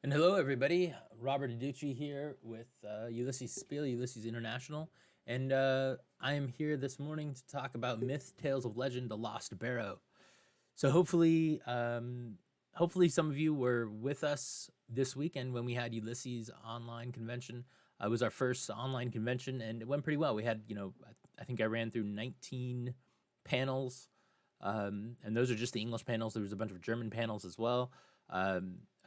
And hello, everybody. Robert Aducci here with Ulysses Spiel, Ulysses International. And I am here this morning to talk about Myth, Tales of Legend, The Lost Barrow. So hopefully some of you were with us this weekend when we had Ulysses online convention. It was our first online convention, and it went pretty well. We had, I think I ran through 19 panels, and those are just the English panels. There was a bunch of German panels as well.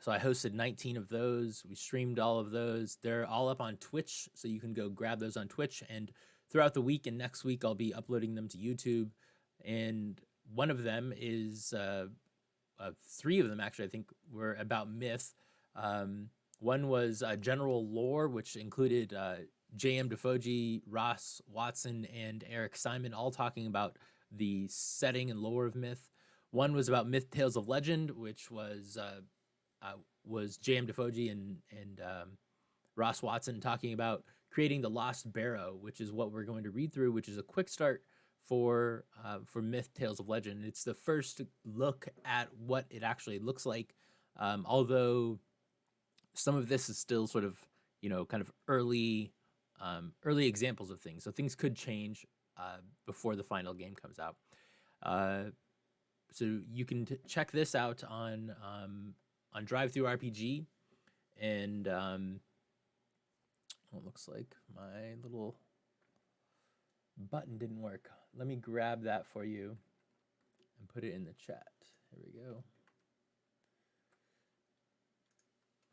So I hosted 19 of those. We streamed all of those. They're all up on Twitch, so you can go grab those on Twitch. And throughout the week and next week, I'll be uploading them to YouTube. And one of them is three of them actually. I think were about myth. One was general lore, which included J.M. Defoe, Ross Watson, and Eric Simon, all talking about the setting and lore of myth. One was about myth, tales of legend, which was J.M. Defoe and Ross Watson talking about creating the Lost Barrow, which is what we're going to read through, which is a quick start for myth, tales of legend. It's the first look at what it actually looks like, although some of this is still sort of kind of early examples of things. So things could change before the final game comes out. So you can check this out on Drive-Through RPG, and it looks like my little button didn't work. Let me grab that for you and put it in the chat. Here we go.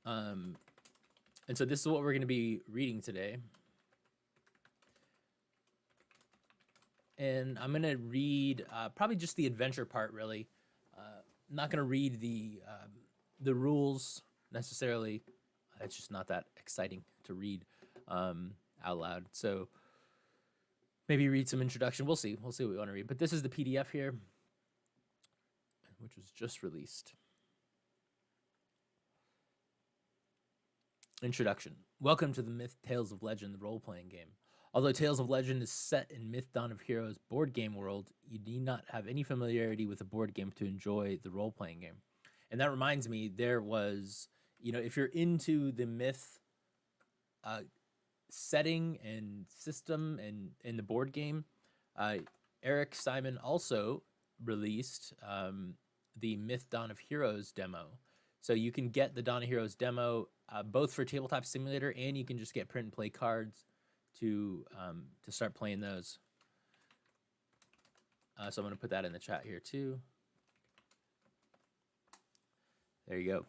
And so this is what we're going to be reading today. And I'm going to read probably just the adventure part, really. I'm not going to read the rules necessarily. It's just not that exciting to read out loud. So maybe read some introduction. We'll see. We'll see what we want to read. But this is the PDF here, which was just released. Introduction. Welcome to the Myth Tales of Legend, the role-playing game. Although Tales of Legend is set in Myth Dawn of Heroes board game world, you need not have any familiarity with the board game to enjoy the role-playing game. And that reminds me, there was, if you're into the Myth setting and system and in the board game, Eric Simon also released the Myth Dawn of Heroes demo. So you can get the Dawn of Heroes demo both for Tabletop Simulator, and you can just get print and play cards to start playing those. So I'm going to put that in the chat here too. There you go.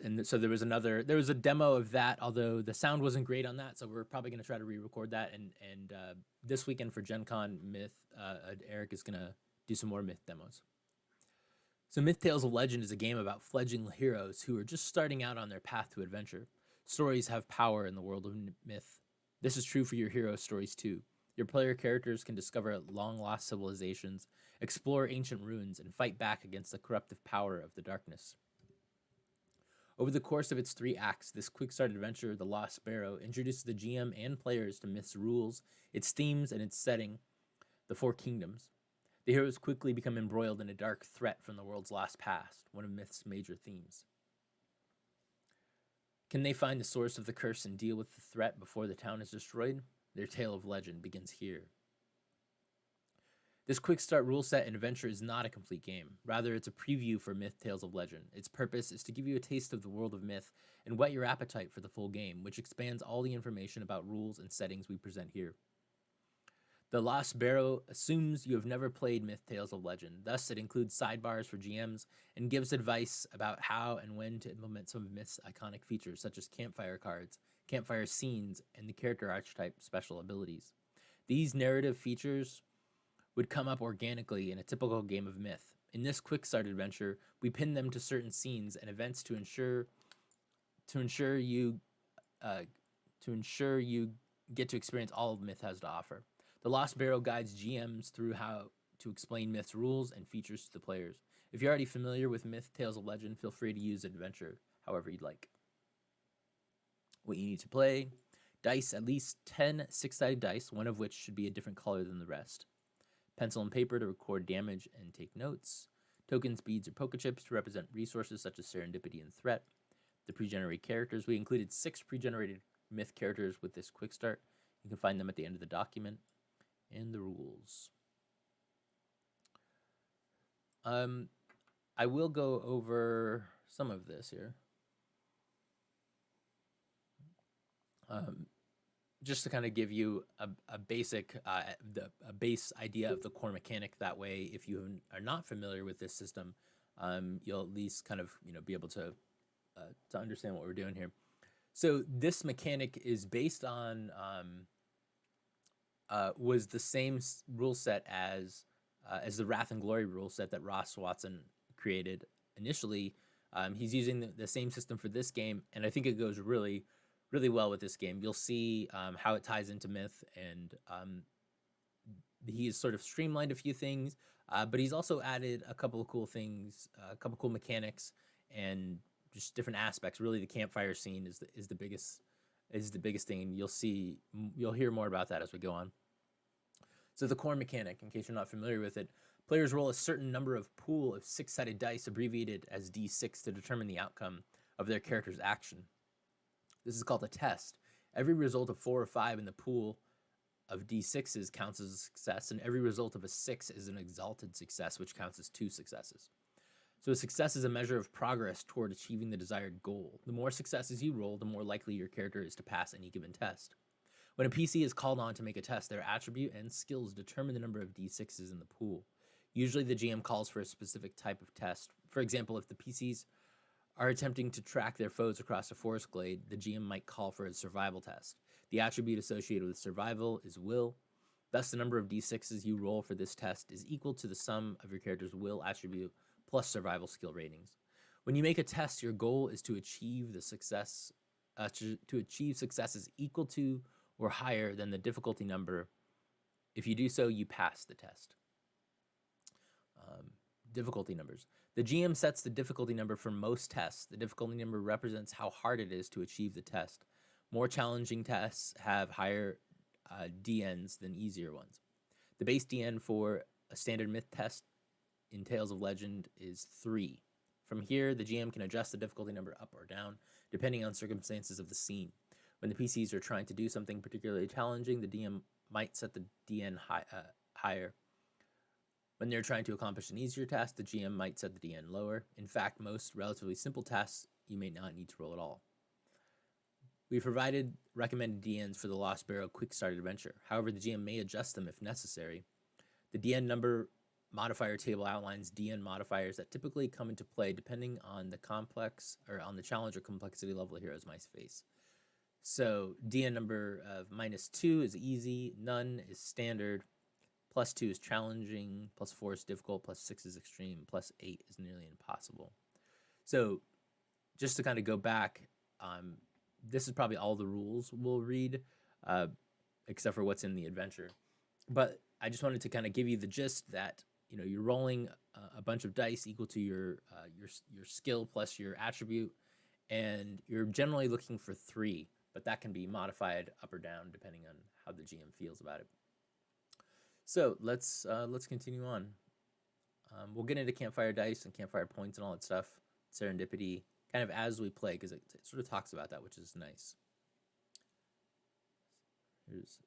And so there was a demo of that, although the sound wasn't great on that. So we're probably going to try to re-record that. And this weekend for Gen Con Myth, Eric is going to do some more Myth demos. So Myth Tales of Legend is a game about fledgling heroes who are just starting out on their path to adventure. Stories have power in the world of myth. This is true for your hero stories too. Your player characters can discover long-lost civilizations, explore ancient ruins, and fight back against the corruptive power of the darkness. Over the course of its 3 acts, this quick-start adventure, The Lost Barrow, introduces the GM and players to Myth's rules, its themes, and its setting, the 4 kingdoms. The heroes quickly become embroiled in a dark threat from the world's lost past, one of Myth's major themes. Can they find the source of the curse and deal with the threat before the town is destroyed? Their tale of legend begins here. This quick start rule set and adventure is not a complete game. Rather, it's a preview for Myth Tales of Legend. Its purpose is to give you a taste of the world of myth and whet your appetite for the full game, which expands all the information about rules and settings we present here. The Lost Barrow assumes you have never played Myth Tales of Legend. Thus, it includes sidebars for GMs and gives advice about how and when to implement some of Myth's iconic features, such as campfire cards, campfire scenes, and the character archetype special abilities. These narrative features would come up organically in a typical game of Myth. In this quick start adventure, we pin them to certain scenes and events to ensure you get to experience all of Myth has to offer. The Lost Barrow guides GMs through how to explain Myth's rules and features to the players. If you're already familiar with Myth Tales of Legend, feel free to use adventure however you'd like. What you need to play: dice, at least 10 6-sided dice, one of which should be a different color than the rest. Pencil and paper to record damage and take notes. tokens, beads, or pokechips to represent resources such as serendipity and threat. The pre-generated characters. We included 6 pre-generated myth characters with this quick start. You can find them at the end of the document. And the rules. I will go over some of this here. Just to kind of give you a basic, a base idea of the core mechanic. That way, if you are not familiar with this system, you'll at least kind of be able to understand what we're doing here. So this mechanic is based on was the same rule set as the Wrath and Glory rule set that Ross Watson created initially. He's using the same system for this game, and I think it goes really well with this game. You'll see how it ties into Myth, and he's sort of streamlined a few things, but he's also added a couple of cool things, a couple cool mechanics, and just different aspects. Really, the campfire scene is the biggest thing. You'll hear more about that as we go on. So the core mechanic, in case you're not familiar with it, players roll a certain number of pool of 6-sided dice, abbreviated as D6, to determine the outcome of their character's action. This is called a test. Every result of 4 or 5 in the pool of D6s counts as a success, and every result of a 6 is an exalted success, which counts as 2 successes. So a success is a measure of progress toward achieving the desired goal. The more successes you roll, the more likely your character is to pass any given test. When a PC is called on to make a test, their attribute and skills determine the number of D6s in the pool. Usually the GM calls for a specific type of test. For example, if the PCs are attempting to track their foes across a forest glade, the GM might call for a survival test. The attribute associated with survival is will. Thus, the number of D6s you roll for this test is equal to the sum of your character's will attribute plus survival skill ratings. When you make a test, your goal is to achieve the success, to achieve successes equal to or higher than the difficulty number. If you do so, you pass the test. Difficulty numbers. The GM sets the difficulty number for most tests. The difficulty number represents how hard it is to achieve the test. More challenging tests have higher DNs than easier ones. The base DN for a standard myth test in Tales of Legend is 3. From here, the GM can adjust the difficulty number up or down, depending on circumstances of the scene. When the PCs are trying to do something particularly challenging, the DM might set the DN higher. When they're trying to accomplish an easier task, the GM might set the DN lower. In fact, most relatively simple tasks, you may not need to roll at all. We provided recommended DNs for the Lost Barrow Quickstart adventure. However, the GM may adjust them if necessary. The DN number modifier table outlines DN modifiers that typically come into play depending on the complex or on the challenge or complexity level of heroes might face. So DN number of -2 is easy, none is standard, +2 is challenging, +4 is difficult, +6 is extreme, +8 is nearly impossible. So just to kind of go back, this is probably all the rules we'll read, except for what's in the adventure. But I just wanted to kind of give you the gist that you're rolling a bunch of dice equal to your skill plus your attribute, and you're generally looking for 3, but that can be modified up or down depending on how the GM feels about it. So let's continue on. We'll get into campfire dice and campfire points and all that stuff, serendipity, kind of as we play, because it sort of talks about that, which is nice. Here's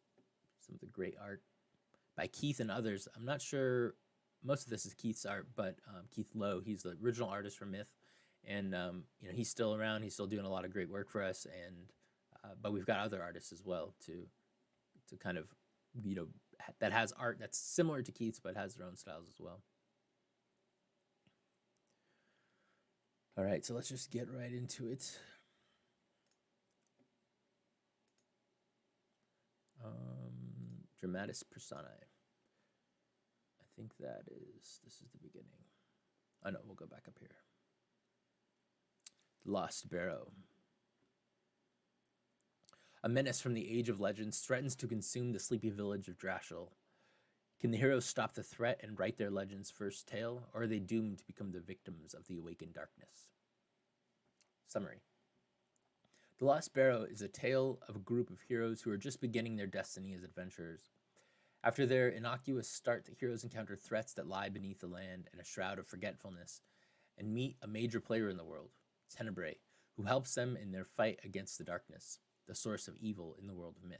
some of the great art by Keith and others. I'm not sure, most of this is Keith's art, but Keith Lowe, he's the original artist for Myth, and he's still around. He's still doing a lot of great work for us, and but we've got other artists as well to kind of that has art that's similar to Keith's but has their own styles as well. All right, so let's just get right into it. Dramatis Personae. I think this is the beginning. Oh no, we'll go back up here. Lost Barrow. A menace from the Age of Legends threatens to consume the sleepy village of Drashel. Can the heroes stop the threat and write their legend's first tale, or are they doomed to become the victims of the awakened darkness? Summary. The Lost Barrow is a tale of a group of heroes who are just beginning their destiny as adventurers. After their innocuous start, the heroes encounter threats that lie beneath the land and a shroud of forgetfulness, and meet a major player in the world, Tenebrae, who helps them in their fight against the darkness, the source of evil in the world of myth.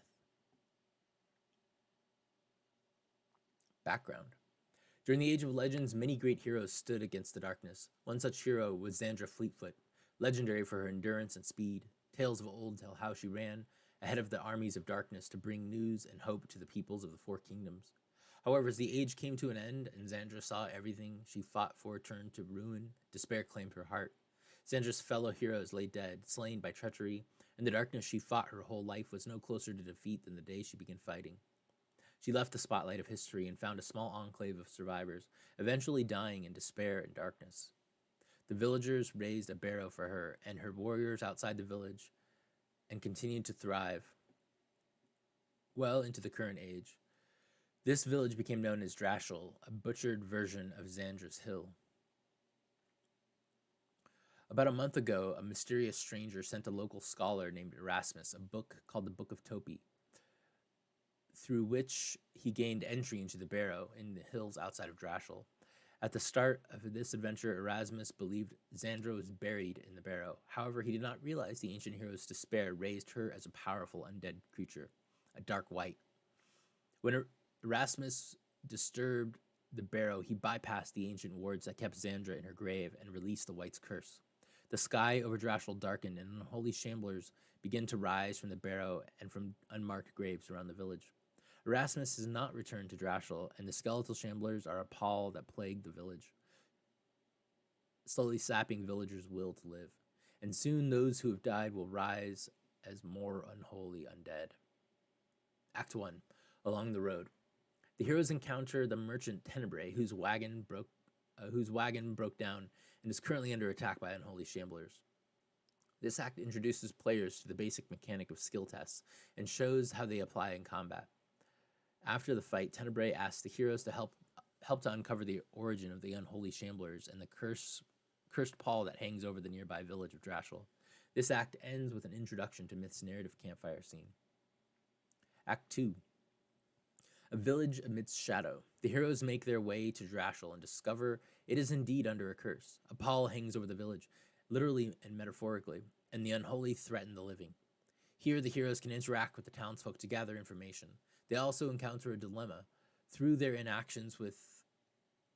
Background. During the Age of Legends, many great heroes stood against the darkness. One such hero was Xandra Fleetfoot, legendary for her endurance and speed. Tales of old tell how she ran ahead of the armies of darkness to bring news and hope to the peoples of the Four Kingdoms. However, as the age came to an end and Xandra saw everything she fought for turned to ruin, despair claimed her heart. Xandra's fellow heroes lay dead, slain by treachery, and the darkness she fought her whole life was no closer to defeat than the day she began fighting. She left the spotlight of history and found a small enclave of survivors, eventually dying in despair and darkness. The villagers raised a barrow for her and her warriors outside the village and continued to thrive well into the current age. This village became known as Drashel, a butchered version of Xandra's Hill. About a month ago, a mysterious stranger sent a local scholar named Erasmus a book called the Book of Topi, through which he gained entry into the Barrow in the hills outside of Drashel. At the start of this adventure, Erasmus believed Xandra was buried in the Barrow. However, he did not realize the ancient hero's despair raised her as a powerful undead creature, a dark white. When Erasmus disturbed the Barrow, he bypassed the ancient wards that kept Xandra in her grave and released the White's curse. The sky over Drashel darkened, and unholy shamblers began to rise from the Barrow and from unmarked graves around the village. Erasmus has not returned to Drashel, and the skeletal shamblers are a pall that plague the village, slowly sapping villagers' will to live. And soon those who have died will rise as more unholy undead. Act 1. Along the road. The heroes encounter the merchant Tenebrae, whose wagon broke down and is currently under attack by unholy shamblers. This act introduces players to the basic mechanic of skill tests and shows how they apply in combat. After the fight, Tenebrae asks the heroes to help to uncover the origin of the unholy shamblers and the cursed pall that hangs over the nearby village of Drashel. This act ends with an introduction to Myth's narrative campfire scene. Act 2. A village amidst shadow. The heroes make their way to Drashel and discover it is indeed under a curse. A pall hangs over the village, literally and metaphorically, and the unholy threaten the living. Here, the heroes can interact with the townsfolk to gather information. They also encounter a dilemma through their interactions with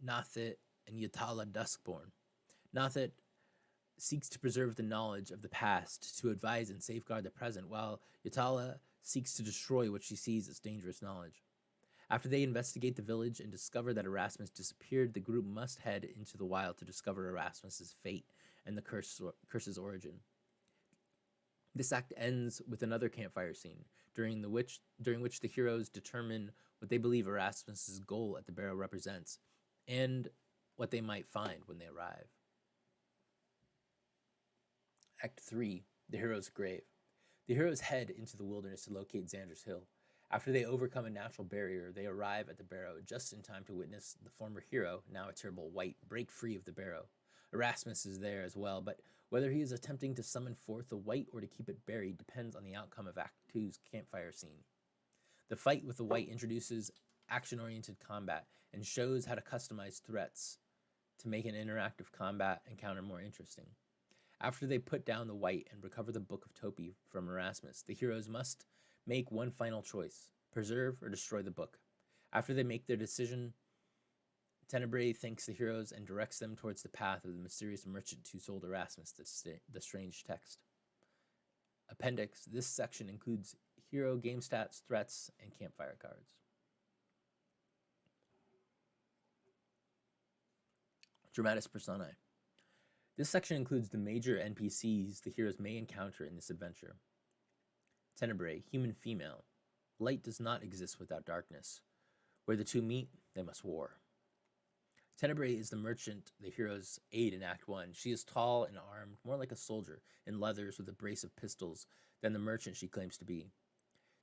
Nathet and Yatala Duskborn. Nathet seeks to preserve the knowledge of the past to advise and safeguard the present, while Yatala seeks to destroy what she sees as dangerous knowledge. After they investigate the village and discover that Erasmus disappeared, the group must head into the wild to discover Erasmus's fate and the curse's origin. This act ends with another campfire scene, during which the heroes determine what they believe Erasmus's goal at the Barrow represents, and what they might find when they arrive. Act 3. The Hero's Grave. The heroes head into the wilderness to locate Xandra's Hill. After they overcome a natural barrier, they arrive at the Barrow just in time to witness the former hero, now a terrible white, break free of the Barrow. Erasmus is there as well, but whether he is attempting to summon forth the white or to keep it buried depends on the outcome of Act 2's campfire scene. The fight with the white introduces action-oriented combat and shows how to customize threats to make an interactive combat encounter more interesting. After they put down the white and recover the Book of Topi from Erasmus, the heroes must make one final choice: preserve or destroy the book. After they make their decision, Tenebrae thanks the heroes and directs them towards the path of the mysterious merchant who sold Erasmus the strange text. Appendix. This section includes hero game stats, threats, and campfire cards. Dramatis Personae. This section includes the major NPCs the heroes may encounter in this adventure. Tenebrae, human female. Light does not exist without darkness. Where the two meet, they must war. Tenebrae is the merchant the heroes aid in Act 1. She is tall and armed, more like a soldier, in leathers with a brace of pistols than the merchant she claims to be.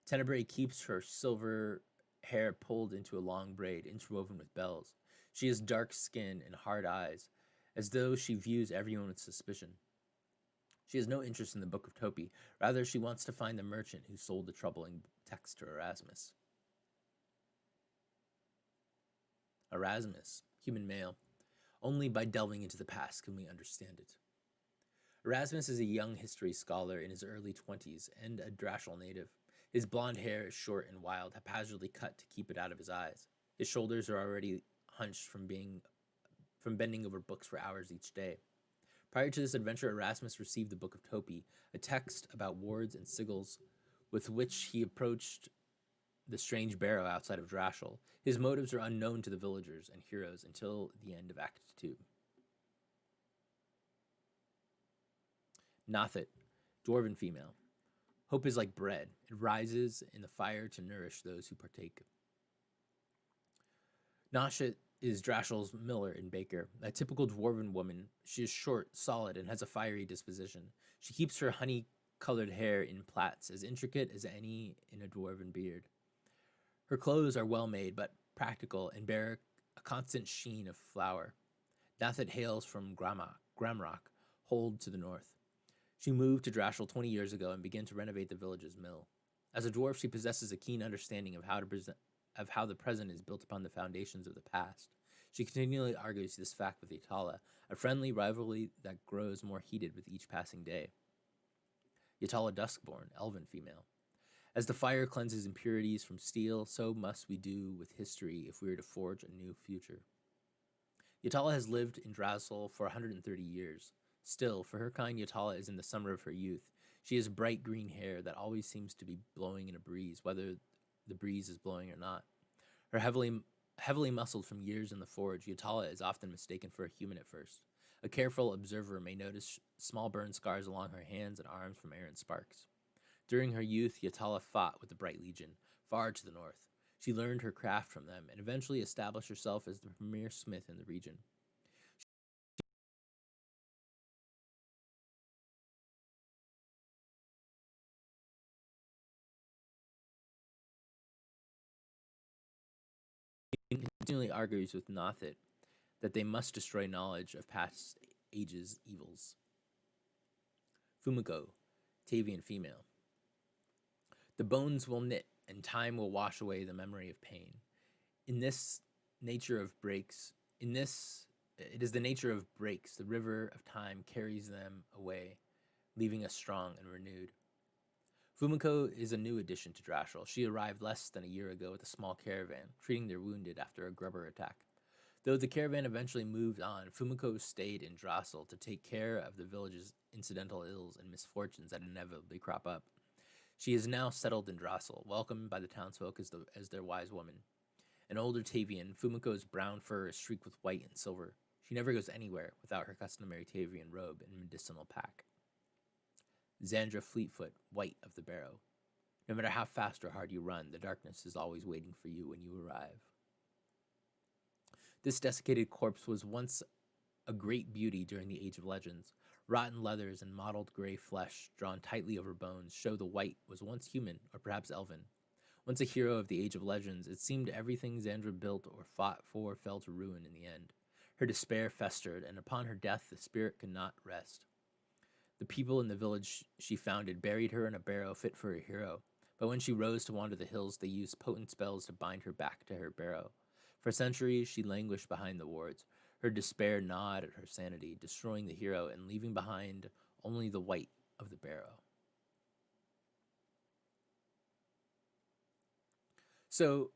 Tenebrae keeps her silver hair pulled into a long braid, interwoven with bells. She has dark skin and hard eyes, as though she views everyone with suspicion. She has no interest in the Book of Topi. Rather, she wants to find the merchant who sold the troubling text to Erasmus. Erasmus, human male. Only by delving into the past can we understand it. Erasmus is a young history scholar in his early 20s and a Drashel native. His blond hair is short and wild, haphazardly cut to keep it out of his eyes. His shoulders are already hunched from bending over books for hours each day. Prior to this adventure, Erasmus received the Book of Topi, a text about wards and sigils with which he approached the strange Barrow outside of Drashel. His motives are unknown to the villagers and heroes until the end of Act 2. Nothet, dwarven female. Hope is like bread. It rises in the fire to nourish those who partake. Noshet is Drashel's miller and baker, a typical dwarven woman. She is short, solid, and has a fiery disposition. She keeps her honey-colored hair in plaits, as intricate as any in a dwarven beard. Her clothes are well made, but practical, and bear a constant sheen of flower. Nothet hails from Gramrock, Hold to the north. She moved to Drashel 20 years ago and began to renovate the village's mill. As a dwarf, she possesses a keen understanding of how the present is built upon the foundations of the past. She continually argues this fact with Yatala, a friendly rivalry that grows more heated with each passing day. Yatala Duskborn, elven female. As the fire cleanses impurities from steel, so must we do with history if we are to forge a new future. Yatala has lived in Drashel for 130 years. Still, for her kind, Yatala is in the summer of her youth. She has bright green hair that always seems to be blowing in a breeze, whether the breeze is blowing or not. Her heavily muscled from years in the forge, Yatala is often mistaken for a human at first. A careful observer may notice small burn scars along her hands and arms from errant sparks. During her youth, Yatala fought with the Bright Legion, far to the north. She learned her craft from them and eventually established herself as the premier smith in the region. She continually argues with Nothet that they must destroy knowledge of past ages' evils. Fumiko, Tavian female. The bones will knit, and time will wash away the memory of pain. In this nature of breaks, it is the nature of breaks. The river of time carries them away, leaving us strong and renewed. Fumiko is a new addition to Drashel. She arrived less than a year ago with a small caravan, treating their wounded after a grubber attack. Though the caravan eventually moved on, Fumiko stayed in Drashel to take care of the village's incidental ills and misfortunes that inevitably crop up. She is now settled in Drashel, welcomed by the townsfolk as their wise woman. An older Tavian, Fumiko's brown fur is streaked with white and silver. She never goes anywhere without her customary Tavian robe and medicinal pack. Xandra Fleetfoot, White of the Barrow. No matter how fast or hard you run, the darkness is always waiting for you when you arrive. This desiccated corpse was once a great beauty during the Age of Legends. Rotten leathers and mottled gray flesh drawn tightly over bones show the White was once human or perhaps elven. Once a hero of the Age of Legends, it seemed everything Xandra built or fought for fell to ruin in the end. Her despair festered, and upon her death the spirit could not rest. The people in the village she founded buried her in a barrow fit for a hero, but when she rose to wander the hills, they used potent spells to bind her back to her barrow. For centuries, she languished behind the wards. Her despair gnawed at her sanity, destroying the hero and leaving behind only the White of the Barrow. So,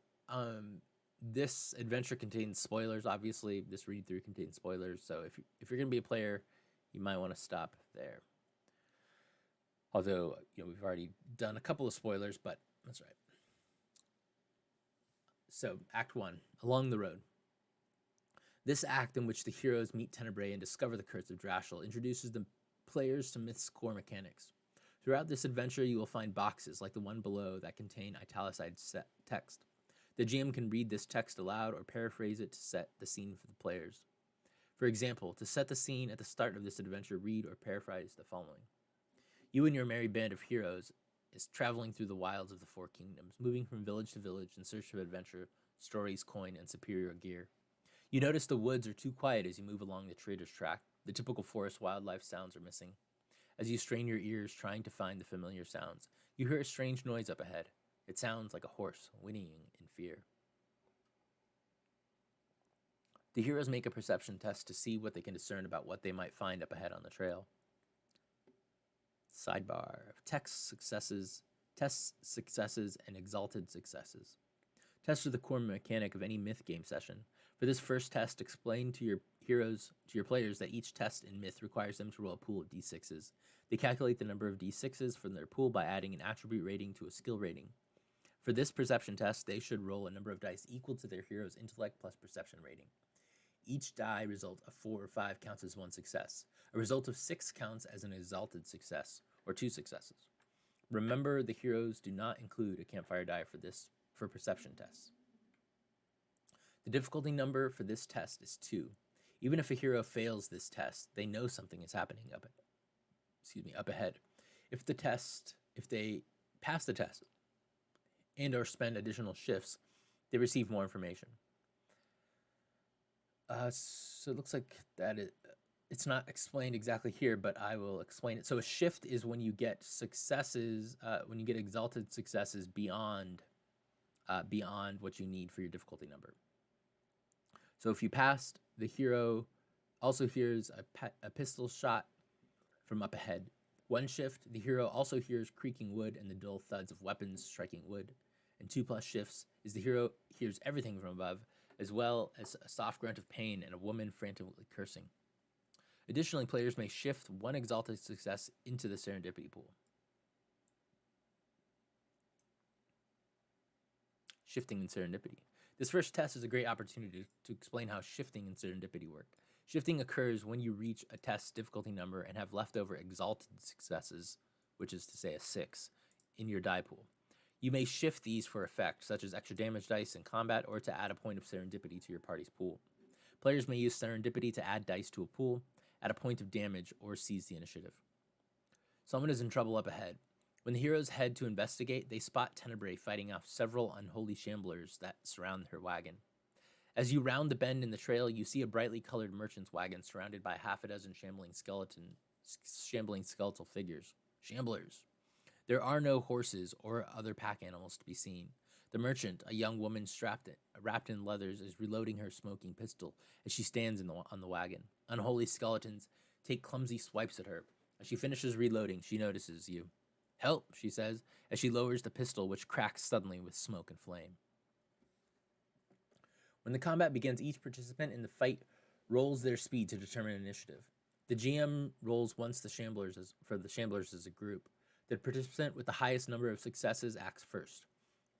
this adventure contains spoilers. Obviously, this read-through contains spoilers. So, if you're going to be a player, you might want to stop there. Although, we've already done a couple of spoilers, but that's right. So, Act 1, Along the Road. This act, in which the heroes meet Tenebrae and discover the curse of Drashel, introduces the players to Myth's core mechanics. Throughout this adventure, you will find boxes like the one below that contain italicized text. The GM can read this text aloud or paraphrase it to set the scene for the players. For example, to set the scene at the start of this adventure, read or paraphrase the following. You and your merry band of heroes is traveling through the wilds of the Four Kingdoms, moving from village to village in search of adventure, stories, coin, and superior gear. You notice the woods are too quiet as you move along the trader's track. The typical forest wildlife sounds are missing. As you strain your ears trying to find the familiar sounds, you hear a strange noise up ahead. It sounds like a horse whinnying in fear. The heroes make a perception test to see what they can discern about what they might find up ahead on the trail. Sidebar: tests successes, and exalted successes. Tests are the core mechanic of any Myth game session. For this first test, explain to your players that each test in Myth requires them to roll a pool of d6s. They calculate the number of d6s from their pool by adding an attribute rating to a skill rating. For this perception test, they should roll a number of dice equal to their hero's intellect plus perception rating. Each die result of 4 or 5 counts as one success. A result of 6 counts as an exalted success, or 2 successes. Remember, the heroes do not include a campfire die for perception tests. The difficulty number for this test is 2. Even if a hero fails this test, they know something is happening up ahead. If they pass the test and or spend additional shifts, they receive more information. So it looks like that it's not explained exactly here, but I will explain it. So a shift is when you get successes, when you get exalted successes beyond what you need for your difficulty number. So if you passed, the hero also hears a pistol shot from up ahead. One shift, the hero also hears creaking wood and the dull thuds of weapons striking wood. And 2+ shifts is the hero hears everything from above, as well as a soft grunt of pain and a woman frantically cursing. Additionally, players may shift one exalted success into the serendipity pool. Shifting and serendipity. This first test is a great opportunity to explain how shifting and serendipity work. Shifting occurs when you reach a test difficulty number and have leftover exalted successes, which is to say a 6, in your die pool. You may shift these for effect, such as extra damage dice in combat or to add a point of serendipity to your party's pool. Players may use serendipity to add dice to a pool, add a point of damage, or seize the initiative. Someone is in trouble up ahead. When the heroes head to investigate, they spot Tenebrae fighting off several unholy shamblers that surround her wagon. As you round the bend in the trail, you see a brightly colored merchant's wagon surrounded by half a dozen shambling skeletal figures. Shamblers. There are no horses or other pack animals to be seen. The merchant, a young woman wrapped in leathers, is reloading her smoking pistol as she stands on the wagon. Unholy skeletons take clumsy swipes at her. As she finishes reloading, she notices you. "Help," she says, as she lowers the pistol, which cracks suddenly with smoke and flame. When the combat begins, each participant in the fight rolls their speed to determine initiative. The GM rolls once for the shamblers as a group. The participant with the highest number of successes acts first,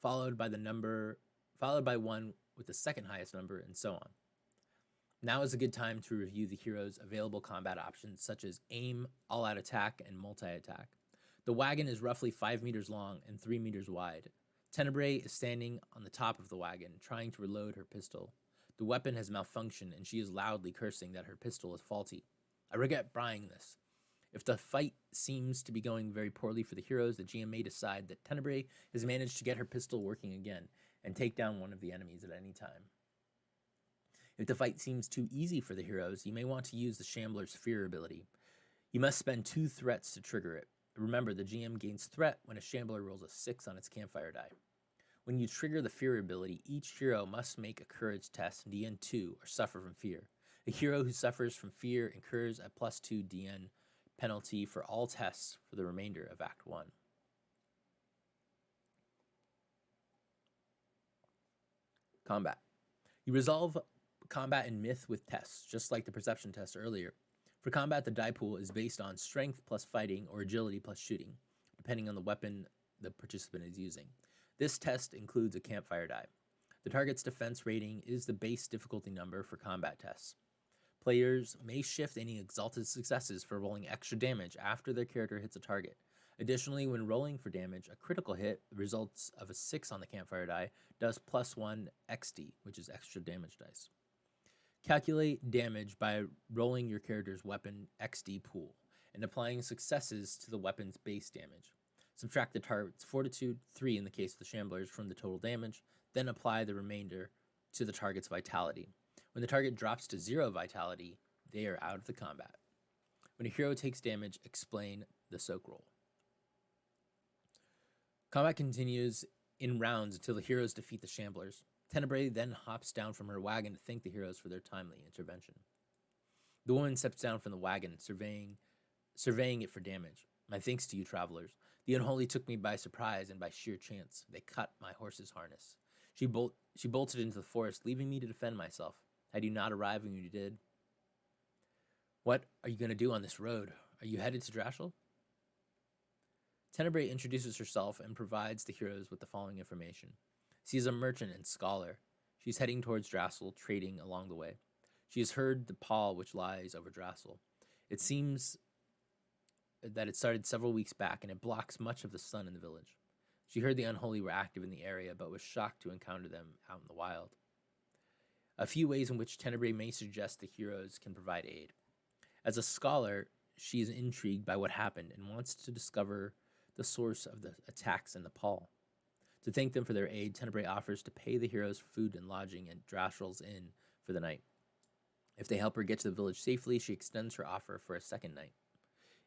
followed by one with the second highest number, and so on. Now is a good time to review the hero's available combat options, such as aim, all-out attack, and multi-attack. The wagon is roughly 5 meters long and 3 meters wide. Tenebrae is standing on the top of the wagon, trying to reload her pistol. The weapon has malfunctioned, and she is loudly cursing that her pistol is faulty. "I regret buying this." If the fight seems to be going very poorly for the heroes, the GM may decide that Tenebrae has managed to get her pistol working again and take down one of the enemies at any time. If the fight seems too easy for the heroes, you may want to use the Shambler's Fear ability. You must spend 2 threats to trigger it. Remember, the GM gains threat when a Shambler rolls a 6 on its campfire die. When you trigger the Fear ability, each hero must make a courage test, DN 2, or suffer from fear. A hero who suffers from fear incurs a +2 DN penalty for all tests for the remainder of Act 1. Combat. You resolve combat in Myth with tests, just like the perception test earlier. For combat, the die pool is based on strength plus fighting or agility plus shooting, depending on the weapon the participant is using. This test includes a campfire die. The target's defense rating is the base difficulty number for combat tests. Players may shift any exalted successes for rolling extra damage after their character hits a target. Additionally, when rolling for damage, a critical hit, the results of a 6 on the campfire die, does +1 XD, which is extra damage dice. Calculate damage by rolling your character's weapon XD pool and applying successes to the weapon's base damage. Subtract the target's fortitude, 3 in the case of the Shamblers, from the total damage, then apply the remainder to the target's vitality. When the target drops to 0 vitality, they are out of the combat. When a hero takes damage, explain the soak roll. Combat continues in rounds until the heroes defeat the Shamblers. Tenebrae then hops down from her wagon to thank the heroes for their timely intervention. The woman steps down from the wagon, surveying it for damage. My thanks to you, travelers. The unholy took me by surprise, and by sheer chance, they cut my horse's harness. She bolted into the forest, leaving me to defend myself. Had you not arrived when you did? What are you going to do on this road? Are you headed to Drashel? Tenebrae introduces herself and provides the heroes with the following information. She is a merchant and scholar. She's heading towards Drashel, trading along the way. She has heard the pall which lies over Drashel. It seems that it started several weeks back, and it blocks much of the sun in the village. She heard the unholy were active in the area, but was shocked to encounter them out in the wild. A few ways in which Tenebrae may suggest the heroes can provide aid. As a scholar, she is intrigued by what happened and wants to discover the source of the attacks and the pall. To thank them for their aid, Tenebrae offers to pay the heroes for food and lodging at Drashel's Inn for the night. If they help her get to the village safely, she extends her offer for a second night.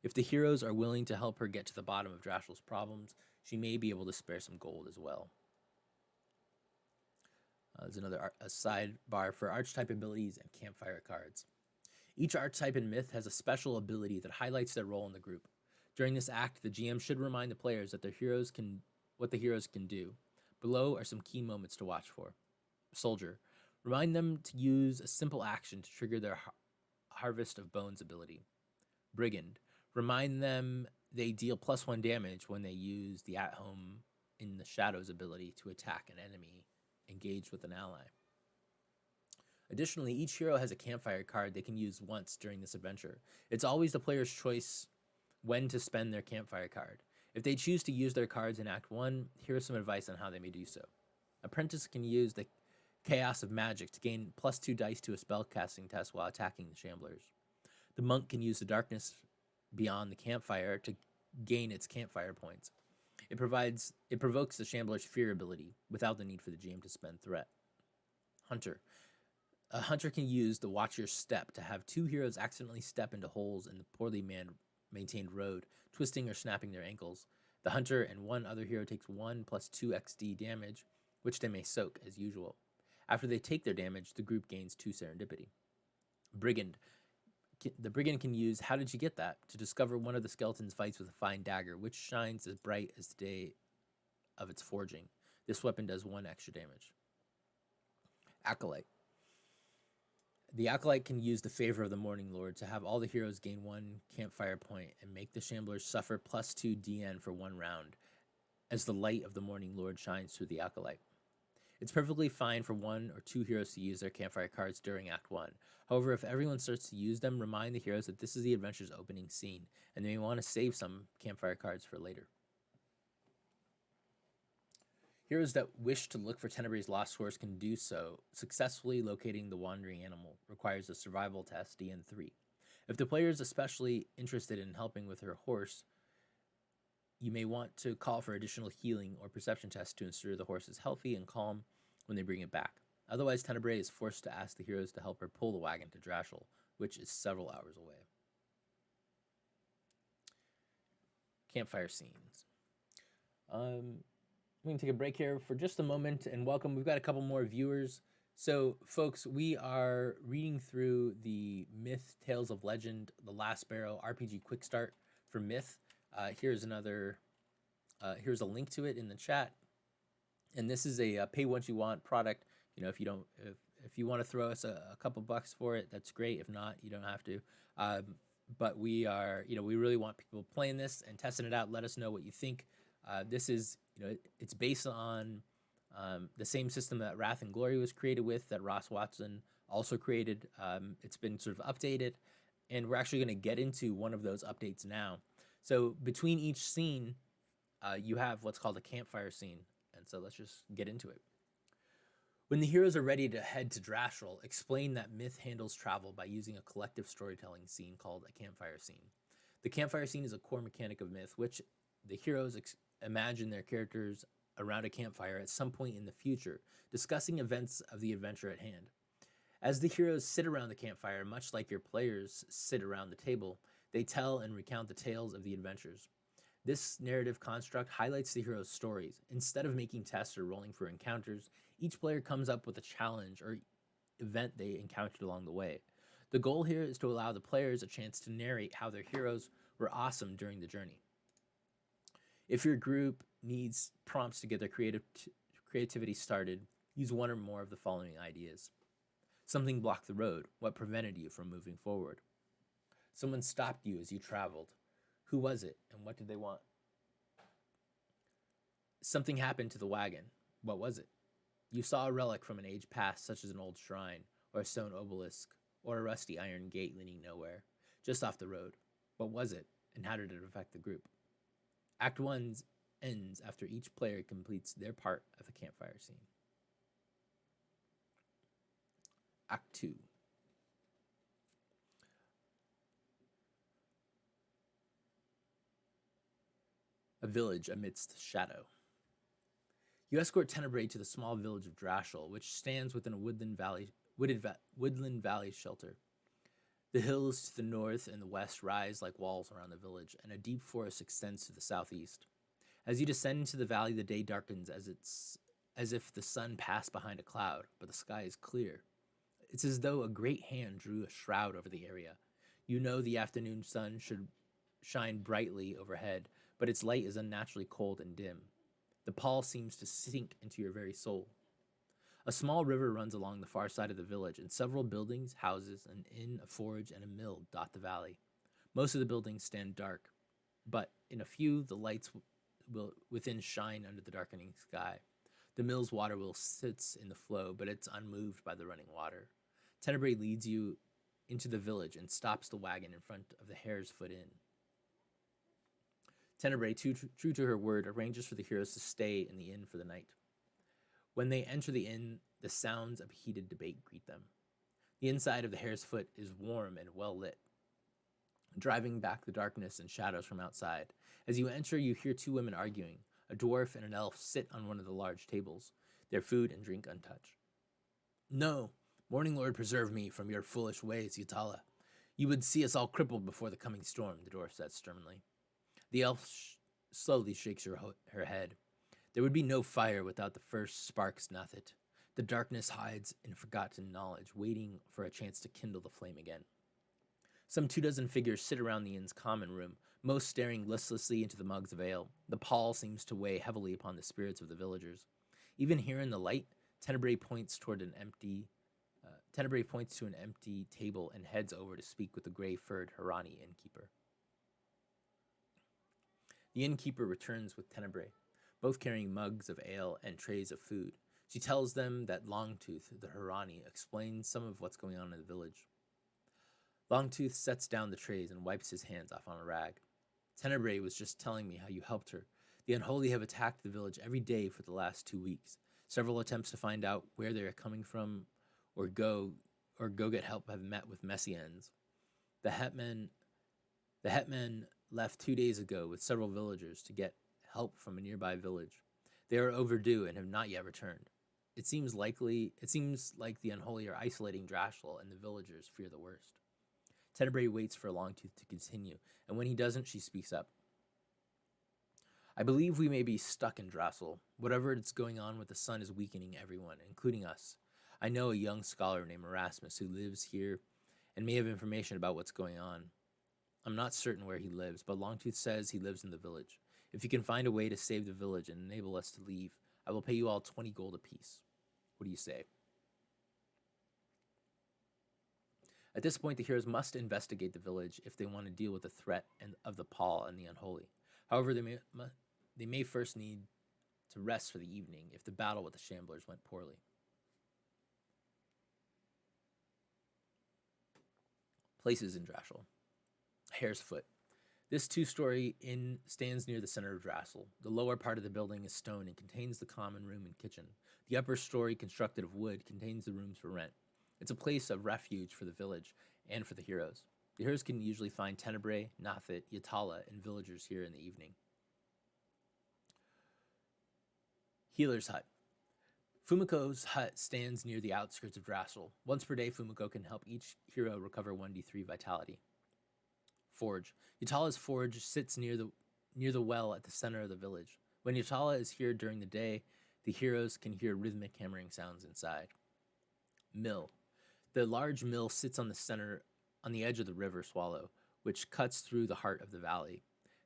If the heroes are willing to help her get to the bottom of Drashel's problems, she may be able to spare some gold as well. There's another sidebar for archetype abilities and campfire cards. Each archetype in Myth has a special ability that highlights their role in the group. During this act, the GM should remind the players that what the heroes can do. Below are some key moments to watch for. Soldier. Remind them to use a simple action to trigger their Harvest of Bones ability. Brigand. Remind them they deal +1 damage when they use the At-Home in the Shadows ability to attack an enemy engaged with an ally. Additionally, each hero has a campfire card they can use once during this adventure. It's always the player's choice when to spend their campfire card. If they choose to use their cards in Act 1, here is some advice on how they may do so. Apprentice can use the Chaos of Magic to gain +2 dice to a spellcasting test while attacking the Shamblers. The Monk can use the Darkness Beyond the Campfire to gain its campfire points. It provokes the Shambler's Fear ability without the need for the GM to spend threat. Hunter. A hunter can use the Watcher's Step to have 2 heroes accidentally step into holes in the poorly maintained road, twisting or snapping their ankles. The hunter and one other hero takes 1 + 2 XD damage, which they may soak as usual. After they take their damage, the group gains 2 serendipity. Brigand. The Brigand can use How Did You Get That to discover one of the skeletons fights with a fine dagger, which shines as bright as the day of its forging. This weapon does 1 extra damage. Acolyte. The Acolyte can use the Favor of the Morning Lord to have all the heroes gain 1 campfire point and make the Shamblers suffer +2 DN for 1 round, as the light of the Morning Lord shines through the Acolyte. It's perfectly fine for 1 or 2 heroes to use their campfire cards during Act 1. However, if everyone starts to use them, remind the heroes that this is the adventure's opening scene, and they may want to save some campfire cards for later. Heroes that wish to look for Tenebrae's lost horse can do so. Successfully locating the wandering animal requires a survival test, DN3. If the player is especially interested in helping with her horse, you may want to call for additional healing or perception tests to ensure the horse is healthy and calm when they bring it back. Otherwise, Tenebrae is forced to ask the heroes to help her pull the wagon to Drashel, which is several hours away. Campfire scenes. We can take a break here for just a moment and welcome. We've got a couple more viewers. So, folks, we are reading through the Myth, Tales of Legend, The Last Barrow RPG Quick Start for Myth. Here's a link to it in the chat. And this is a pay what you want product. You know, if you want to throw us a couple bucks for it, that's great. If not, you don't have to. But we really want people playing this and testing it out. Let us know what you think. This is, it's based on the same system that Wrath and Glory was created with, that Ross Watson also created. It's been sort of updated, and we're actually going to get into one of those updates now. So between each scene, you have what's called a campfire scene, and so let's just get into it. When the heroes are ready to head to Drashel, explain that Myth handles travel by using a collective storytelling scene called a campfire scene. The campfire scene is a core mechanic of Myth, which the heroes imagine their characters around a campfire at some point in the future, discussing events of the adventure at hand. As the heroes sit around the campfire, much like your players sit around the table, they tell and recount the tales of the adventures. This narrative construct highlights the hero's stories. Instead of making tests or rolling for encounters, each player comes up with a challenge or event they encountered along the way. The goal here is to allow the players a chance to narrate how their heroes were awesome during the journey. If your group needs prompts to get their creativity started, use one or more of the following ideas. Something blocked the road. What prevented you from moving forward? Someone stopped you as you traveled. Who was it, and what did they want? Something happened to the wagon. What was it? You saw a relic from an age past, such as an old shrine, or a stone obelisk, or a rusty iron gate leading nowhere, just off the road. What was it, and how did it affect the group? Act 1 ends after each player completes their part of the campfire scene. Act 2. A village amidst shadow. You escort Tenebrae to the small village of Drashel, which stands within a woodland valley shelter. The hills to the north and the west rise like walls around the village, and a deep forest extends to the southeast. As you descend into the valley, the day darkens as if the sun passed behind a cloud, but the sky is clear. It's as though a great hand drew a shroud over the area. You know the afternoon sun should shine brightly overhead, but its light is unnaturally cold and dim. The pall seems to sink into your very soul. A small river runs along the far side of the village, and several buildings, houses, an inn, a forge, and a mill dot the valley. Most of the buildings stand dark, but in a few, the lights will within shine under the darkening sky. The mill's water wheel sits in the flow, but it's unmoved by the running water. Tenebrae leads you into the village and stops the wagon in front of the Hare's Foot Inn. Tenebrae, true to her word, arranges for the heroes to stay in the inn for the night. When they enter the inn, the sounds of heated debate greet them. The inside of the Hare's Foot is warm and well lit, driving back the darkness and shadows from outside. As you enter, you hear two women arguing. A dwarf and an elf sit on one of the large tables, their food and drink untouched. No, Morning Lord, preserve me from your foolish ways, Yutala. You would see us all crippled before the coming storm, the dwarf said sternly. The elf slowly shakes her head. There would be no fire without the first sparks it. The darkness hides in forgotten knowledge, waiting for a chance to kindle the flame again. Some 24 figures sit around the inn's common room, most staring listlessly into the mugs of ale. The pall seems to weigh heavily upon the spirits of the villagers. Even here in the light, Tenebrae points to an empty table and heads over to speak with the gray-furred Harani innkeeper. The innkeeper returns with Tenebrae, both carrying mugs of ale and trays of food. She tells them that Longtooth, the Harani, explains some of what's going on in the village. Longtooth sets down the trays and wipes his hands off on a rag. Tenebrae was just telling me how you helped her. The Unholy have attacked the village every day for the last 2 weeks. Several attempts to find out where they are coming from or go get help have met with messy ends. The hetman left 2 days ago with several villagers to get help from a nearby village. They are overdue and have not yet returned. It seems like the Unholy are isolating Drashel, and the villagers fear the worst. Tenebrae waits for Longtooth to continue, and when he doesn't, she speaks up. I believe we may be stuck in Drashel. Whatever is going on with the sun is weakening everyone, including us. I know a young scholar named Erasmus who lives here and may have information about what's going on. I'm not certain where he lives, but Longtooth says he lives in the village. If you can find a way to save the village and enable us to leave, I will pay you all 20 gold apiece. What do you say? At this point, the heroes must investigate the village if they want to deal with the threat of the Pall and the Unholy. However, they may first need to rest for the evening if the battle with the Shamblers went poorly. Places in Drashel. Hare's Foot. This 2-story inn stands near the center of Drashel. The lower part of the building is stone and contains the common room and kitchen. The upper story, constructed of wood, contains the rooms for rent. It's a place of refuge for the village and for the heroes. The heroes can usually find Tenebrae, Nathit, Yatala, and villagers here in the evening. Healer's Hut. Fumiko's hut stands near the outskirts of Drashel. Once per day, Fumiko can help each hero recover 1d3 vitality. Forge. Yatala's forge sits near near the well at the center of the village. When Yatala is here during the day, the heroes can hear rhythmic hammering sounds inside. Mill. The large mill sits on the edge of the river Swallow, which cuts through the heart of the valley.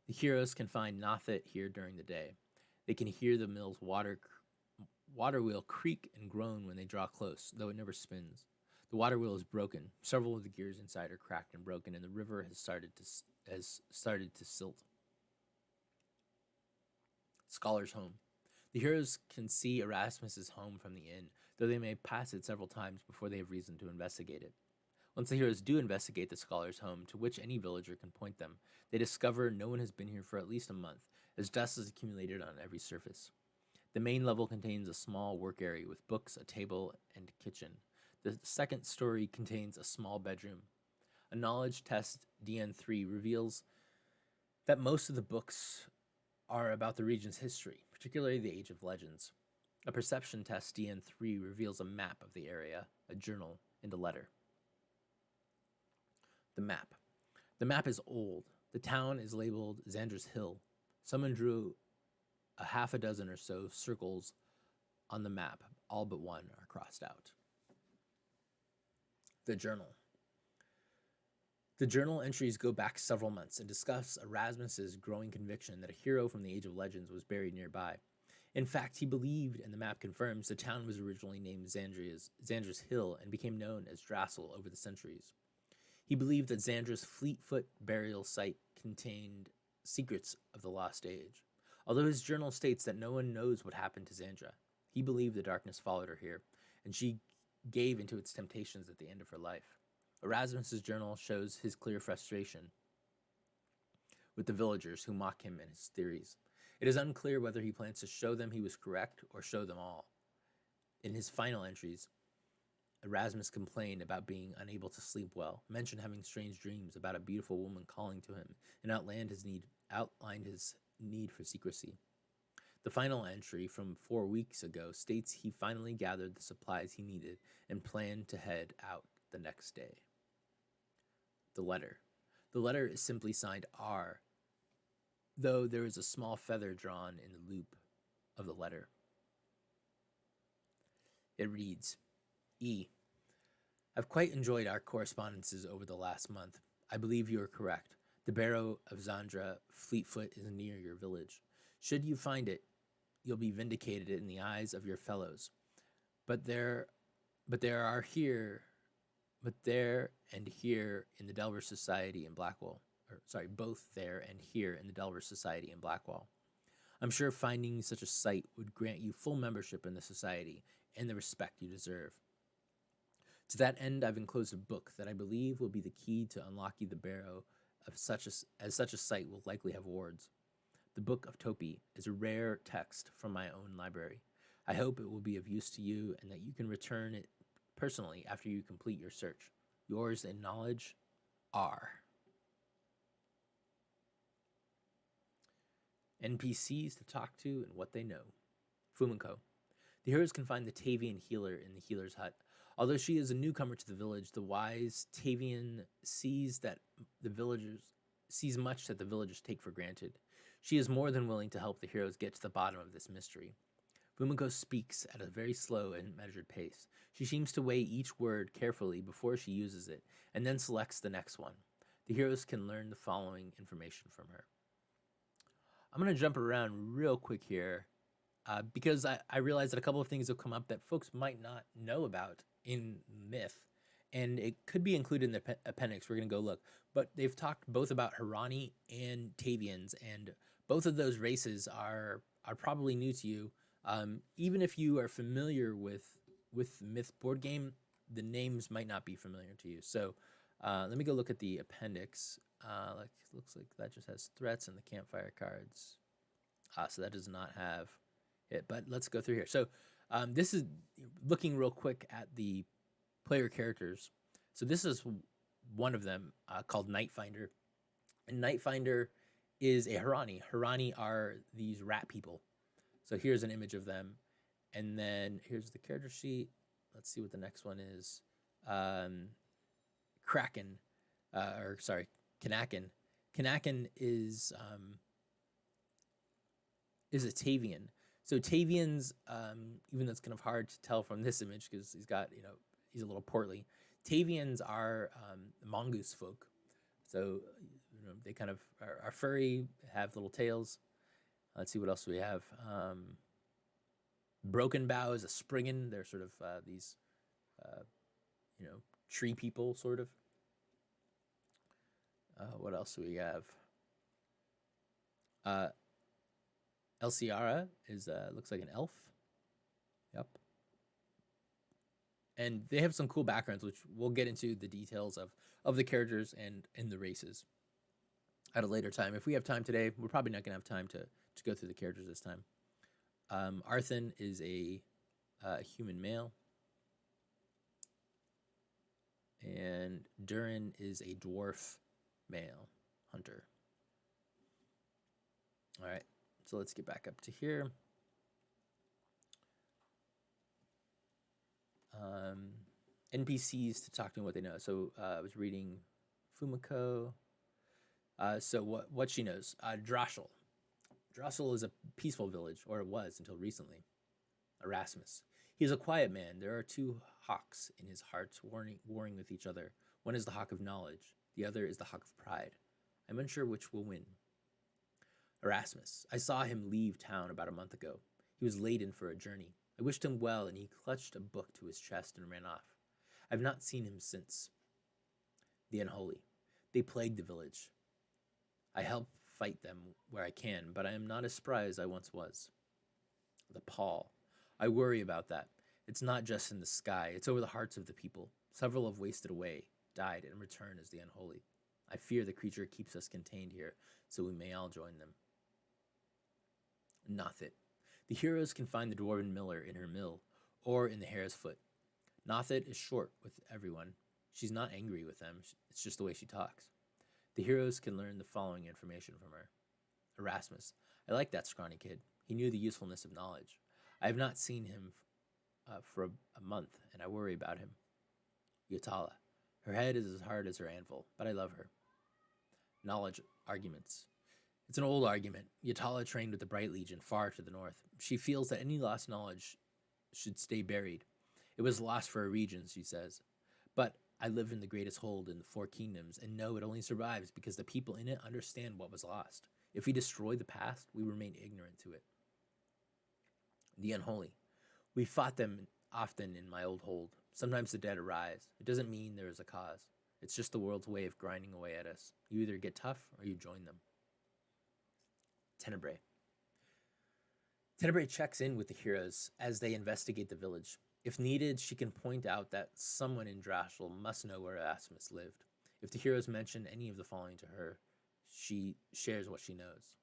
The heroes can find Nothet here during the day. They can hear the mill's water wheel creak and groan when they draw close, though it never spins. The water wheel is broken. Several of the gears inside are cracked and broken, and the river has started to silt. Scholar's home. The heroes can see Erasmus's home from the inn, though they may pass it several times before they have reason to investigate it. Once the heroes do investigate the scholar's home, to which any villager can point them, they discover no one has been here for at least a month, as dust has accumulated on every surface. The main level contains a small work area with books, a table, and kitchen. The second story contains a small bedroom. A knowledge test DN3 reveals that most of the books are about the region's history, particularly the Age of Legends. A perception test DN3 reveals a map of the area, a journal, and a letter. The map. The map is old. The town is labeled Xandra's Hill. Someone drew a half a dozen or so circles on the map. All but one are crossed out. The journal. The journal entries go back several months and discuss Erasmus's growing conviction that a hero from the Age of Legends was buried nearby. In fact, he believed, and the map confirms, the town was originally named Xandra's Hill and became known as Drassel over the centuries. He believed that Xandra's Fleetfoot burial site contained secrets of the Lost Age. Although his journal states that no one knows what happened to Xandra, he believed the darkness followed her here, and she gave into its temptations at the end of her life. Erasmus's journal shows his clear frustration with the villagers who mock him and his theories. It is unclear whether he plans to show them he was correct or show them all. In his final entries, Erasmus complained about being unable to sleep well, mentioned having strange dreams about a beautiful woman calling to him, and outlined his need for secrecy. The final entry from 4 weeks ago states he finally gathered the supplies he needed and planned to head out the next day. The letter. The letter is simply signed R, though there is a small feather drawn in the loop of the letter. It reads, E. I've quite enjoyed our correspondences over the last month. I believe you are correct. The Barrow of Xandra Fleetfoot is near your village. Should you find it, you'll be vindicated in the eyes of your fellows. But there and here in the Delver Society in Blackwall. Both there and here in the Delver Society in Blackwall. I'm sure finding such a site would grant you full membership in the society and the respect you deserve. To that end, I've enclosed a book that I believe will be the key to unlocking the Barrow as such a site will likely have wards. The Book of Topi is a rare text from my own library. I hope it will be of use to you and that you can return it personally after you complete your search. Yours in knowledge, R. NPCs to talk to and what they know. Fumiko. The heroes can find the Tavian healer in the healer's hut. Although she is a newcomer to the village, the wise Tavian sees much that the villagers take for granted. She is more than willing to help the heroes get to the bottom of this mystery. Fumiko speaks at a very slow and measured pace. She seems to weigh each word carefully before she uses it, and then selects the next one. The heroes can learn the following information from her. I'm going to jump around real quick here because I realize that a couple of things have come up that folks might not know about in Myth, and it could be included in the appendix. We're going to go look. But they've talked both about Hirani and Tavians, and both of those races are probably new to you. Even if you are familiar with Myth board game, the names might not be familiar to you. So let me go look at the appendix. Looks like that just has threats and the campfire cards. So that does not have it, but let's go through here. So this is looking real quick at the player characters. So this is one of them called Nightfinder. And Nightfinder is a Hirani. Hirani are these rat people. So here's an image of them. And then here's the character sheet. Let's see what the next one is. Kanakin. Kanakin is is a Tavian. So Tavians, even though it's kind of hard to tell from this image because he's got, he's a little portly. Tavians are mongoose folk. So, they kind of are furry, have little tails. Let's see what else we have. Broken Bow is a Spriggan. They're sort of these, tree people, sort of. What else do we have? Elsiara is looks like an elf. Yep. And they have some cool backgrounds, which we'll get into the details of the characters and in the races at a later time. If we have time today, we're probably not going to have time to go through the characters this time. Arthun is a human male. And Durin is a dwarf male hunter. All right, so let's get back up to here. NPCs to talk to them what they know. So I was reading Fumiko. So what she knows. Droshel. Droshel is a peaceful village, or it was until recently. Erasmus. He is a quiet man. There are two hawks in his heart warring with each other. One is the hawk of knowledge. The other is the hawk of pride. I'm unsure which will win. Erasmus. I saw him leave town about a month ago. He was laden for a journey. I wished him well, and he clutched a book to his chest and ran off. I've not seen him since. The Unholy. They plague the village. I help fight them where I can, but I am not as spry as I once was. The Pall. I worry about that. It's not just in the sky, it's over the hearts of the people. Several have wasted away, died, and returned as the Unholy. I fear the creature keeps us contained here, so we may all join them. Nothet. The heroes can find the dwarven miller in her mill, or in the hare's foot. Nothet is short with everyone. She's not angry with them, it's just the way she talks. The heroes can learn the following information from her. Erasmus. I like that scrawny kid. He knew the usefulness of knowledge. I have not seen him for a month, and I worry about him. Yatala. Her head is as hard as her anvil, but I love her. Knowledge arguments. It's an old argument. Yatala trained with the Bright Legion far to the north. She feels that any lost knowledge should stay buried. It was lost for a region, she says. But I live in the greatest hold in the Four Kingdoms and know it only survives because the people in it understand what was lost. If we destroy the past, we remain ignorant to it. The Unholy. We fought them often in my old hold. Sometimes the dead arise. It doesn't mean there is a cause. It's just the world's way of grinding away at us. You either get tough or you join them. Tenebrae. Tenebrae checks in with the heroes as they investigate the village. If needed, she can point out that someone in Droshel must know where Erasmus lived. If the heroes mention any of the following to her, she shares what she knows.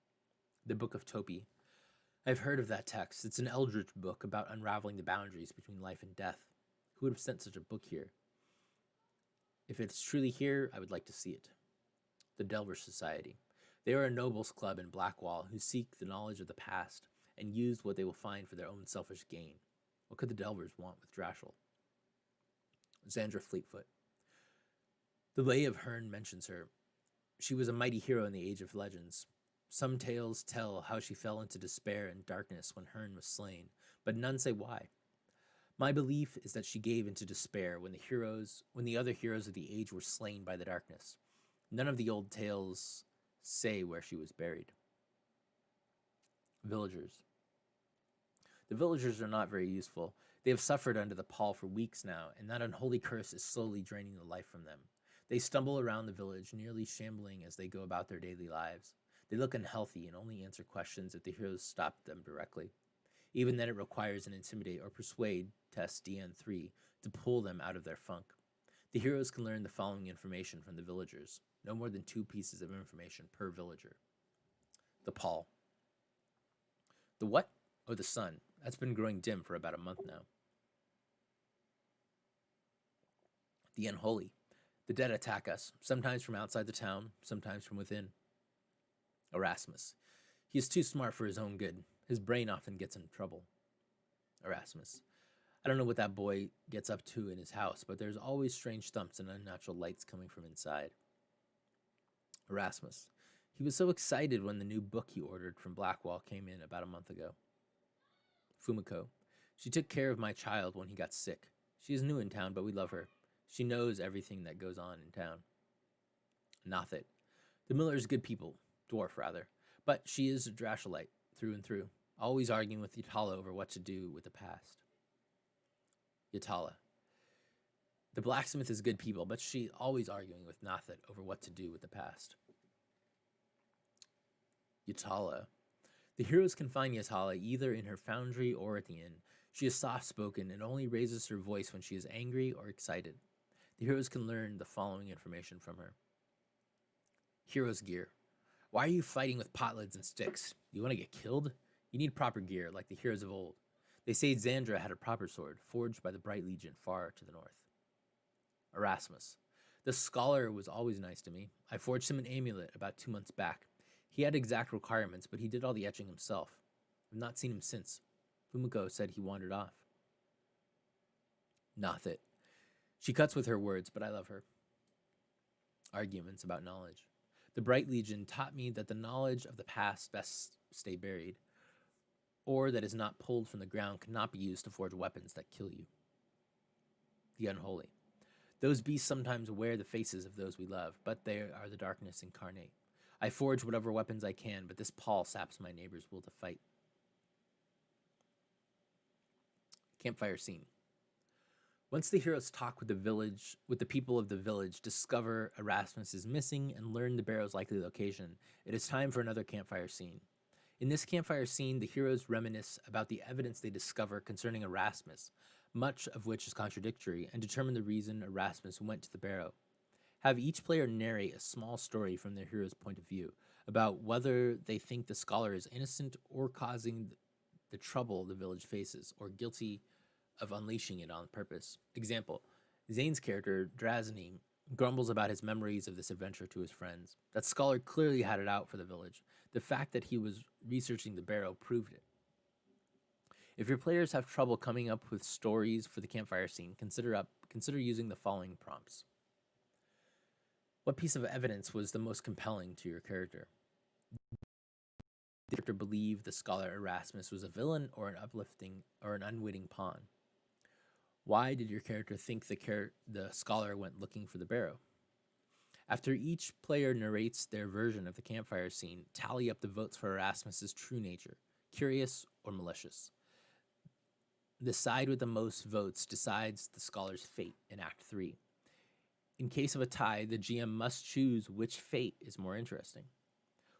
The Book of Topi. I've heard of that text. It's an eldritch book about unraveling the boundaries between life and death. Who would have sent such a book here? If it's truly here, I would like to see it. The Delver Society. They are a nobles club in Blackwall who seek the knowledge of the past and use what they will find for their own selfish gain. What could the Delvers want with Droshel? Xandra Fleetfoot. The Lay of Herne mentions her. She was a mighty hero in the Age of Legends. Some tales tell how she fell into despair and darkness when Herne was slain, but none say why. My belief is that she gave into despair when the other heroes of the age were slain by the darkness. None of the old tales say where she was buried. Villagers. The villagers are not very useful. They have suffered under the pall for weeks now, and that unholy curse is slowly draining the life from them. They stumble around the village, nearly shambling as they go about their daily lives. They look unhealthy and only answer questions if the heroes stop them directly. Even then, it requires an intimidate or persuade test DN3 to pull them out of their funk. The heroes can learn the following information from the villagers. No more than 2 pieces of information per villager. The pall. The what? Oh, the sun. That's been growing dim for about a month now. The unholy. The dead attack us, sometimes from outside the town, sometimes from within. Erasmus. He is too smart for his own good. His brain often gets in trouble. Erasmus. I don't know what that boy gets up to in his house, but there's always strange thumps and unnatural lights coming from inside. Erasmus. He was so excited when the new book he ordered from Blackwall came in about a month ago. Fumiko. She took care of my child when he got sick. She is new in town, but we love her. She knows everything that goes on in town. Nothet. The Miller's good people, dwarf rather, but she is a Dracholite through and through, always arguing with Yatala over what to do with the past. Yatala. The blacksmith is good people, but she always arguing with Nothet over what to do with the past. Yatala. The heroes can find Yatala either in her foundry or at the inn. She is soft-spoken and only raises her voice when she is angry or excited. The heroes can learn the following information from her. Heroes gear. Why are you fighting with potlids and sticks? You want to get killed? You need proper gear, like the heroes of old. They say Xandra had a proper sword, forged by the Bright Legion far to the north. Erasmus. The scholar was always nice to me. I forged him an amulet about 2 months back. He had exact requirements, but he did all the etching himself. I've not seen him since. Fumiko said he wandered off. Nothet. She cuts with her words, but I love her. Arguments about knowledge. The Bright Legion taught me that the knowledge of the past best stay buried, or that is not pulled from the ground cannot be used to forge weapons that kill you. The Unholy. Those beasts sometimes wear the faces of those we love, but they are the darkness incarnate. I forge whatever weapons I can, but this pall saps my neighbor's will to fight. Campfire scene. Once the heroes talk with the people of the village, discover Erasmus is missing, and learn the Barrow's likely location, it is time for another campfire scene. In this campfire scene, the heroes reminisce about the evidence they discover concerning Erasmus, much of which is contradictory, and determine the reason Erasmus went to the Barrow. Have each player narrate a small story from their hero's point of view about whether they think the scholar is innocent or causing the trouble the village faces, or guilty of unleashing it on purpose. Example, Zane's character, Drazney, grumbles about his memories of this adventure to his friends. That scholar clearly had it out for the village. The fact that he was researching the Barrow proved it. If your players have trouble coming up with stories for the campfire scene, consider using the following prompts. What piece of evidence was the most compelling to your character? Did the character believe the scholar Erasmus was a villain or an uplifting or an unwitting pawn? Why did your character think the scholar went looking for the Barrow? After each player narrates their version of the campfire scene, tally up the votes for Erasmus's true nature, curious or malicious. The side with the most votes decides the scholar's fate in Act 3. In case of a tie, the GM must choose which fate is more interesting.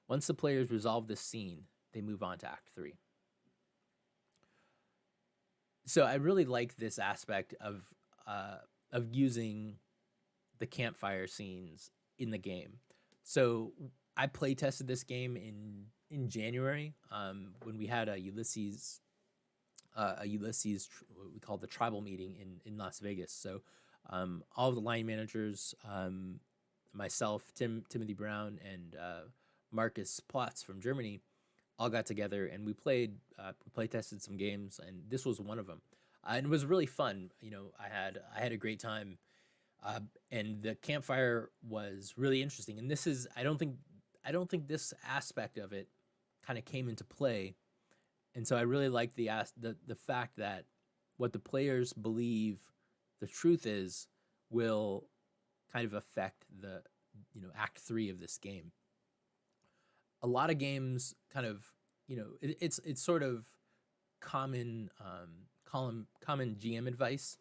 Once the players resolve this scene, they move on to Act 3. So I really like this aspect of using the campfire scenes in the game. So I play tested this game in January when we had a Ulisses what we call the tribal meeting in Las Vegas. So all of the line managers, myself, Timothy Brown, and Marcus Plotz from Germany all got together and we play tested some games, and this was one of them. And it was really fun. You know, I had a great time, and the campfire was really interesting. And this is I don't think this aspect of it kind of came into play, and so I really like the fact that what the players believe the truth is will kind of affect the Act 3 of this game. A lot of games kind of, it's sort of common GM advice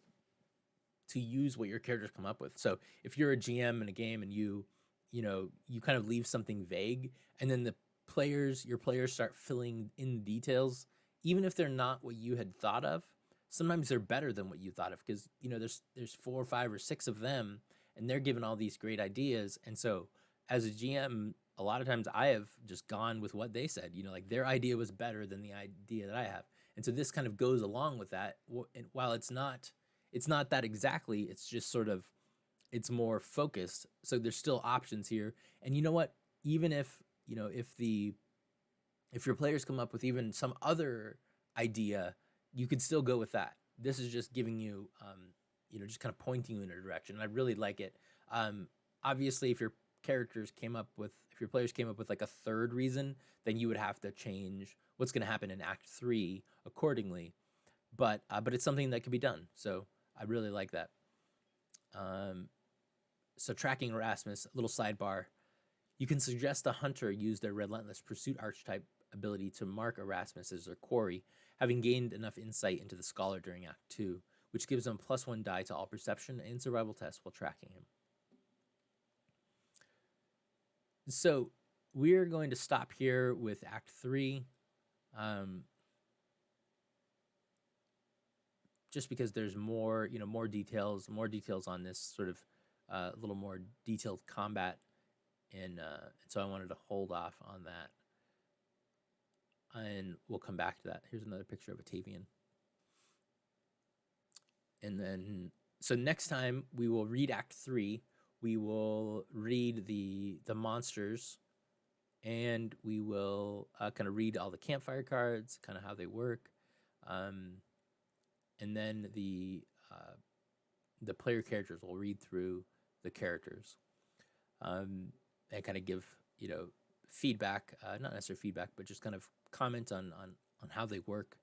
to use what your characters come up with. So if you're a GM in a game and you kind of leave something vague, and then your players start filling in the details, even if they're not what you had thought of, sometimes they're better than what you thought of, because there's 4 or 5 or 6 of them and they're given all these great ideas. And so as a GM, a lot of times I have just gone with what they said, like their idea was better than the idea that I have. And so this kind of goes along with that. And while it's not that exactly, it's just sort of, it's more focused. So there's still options here. And you know what, even if your players come up with even some other idea, you could still go with that. This is just giving you, just kind of pointing you in a direction. And I really like it. Obviously, if your If your players came up with like a third reason, then you would have to change what's going to happen in Act 3 accordingly. But it's something that can be done. So I really like that. So tracking Erasmus, a little sidebar. You can suggest a hunter use their relentless pursuit archetype ability to mark Erasmus as their quarry, having gained enough insight into the scholar during Act 2, which gives them +1 die to all perception and survival tests while tracking him. So we're going to stop here with Act 3. Just because there's more, more details on this sort of a little more detailed combat, and so I wanted to hold off on that, and we'll come back to that. Here's another picture of Atavian. And then, so next time we will read Act 3. We will read the monsters, and we will kind of read all the campfire cards, kind of how they work. And then the player characters will read through the characters, and kind of give feedback, not necessarily feedback, but just kind of comment on how they work.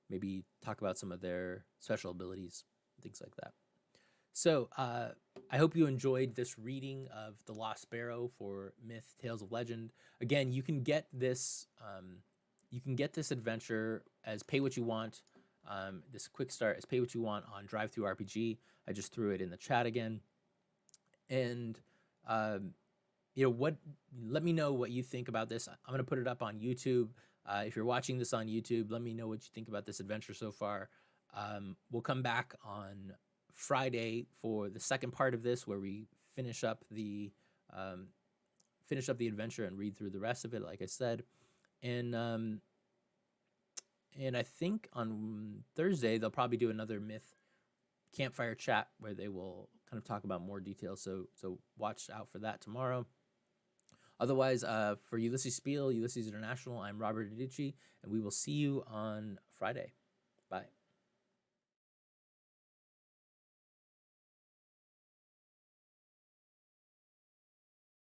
Maybe talk about some of their special abilities, things like that. So I hope you enjoyed this reading of The Lost Barrow for Myth Tales of Legend. Again, you can get this adventure as pay what you want. This quick start is pay what you want on Drive-Thru RPG. I just threw it in the chat again. And let me know what you think about this. I'm going to put it up on YouTube. If you're watching this on YouTube, let me know what you think about this adventure so far. We'll come back on Friday for the second part of this, where we finish up the adventure and read through the rest of it, like I said. And I think on Thursday they'll probably do another Myth campfire chat where they will kind of talk about more details. So watch out for that tomorrow. Otherwise, for Ulysses Spiel, Ulysses International, I'm Robert Adichie, and we will see you on Friday. Bye.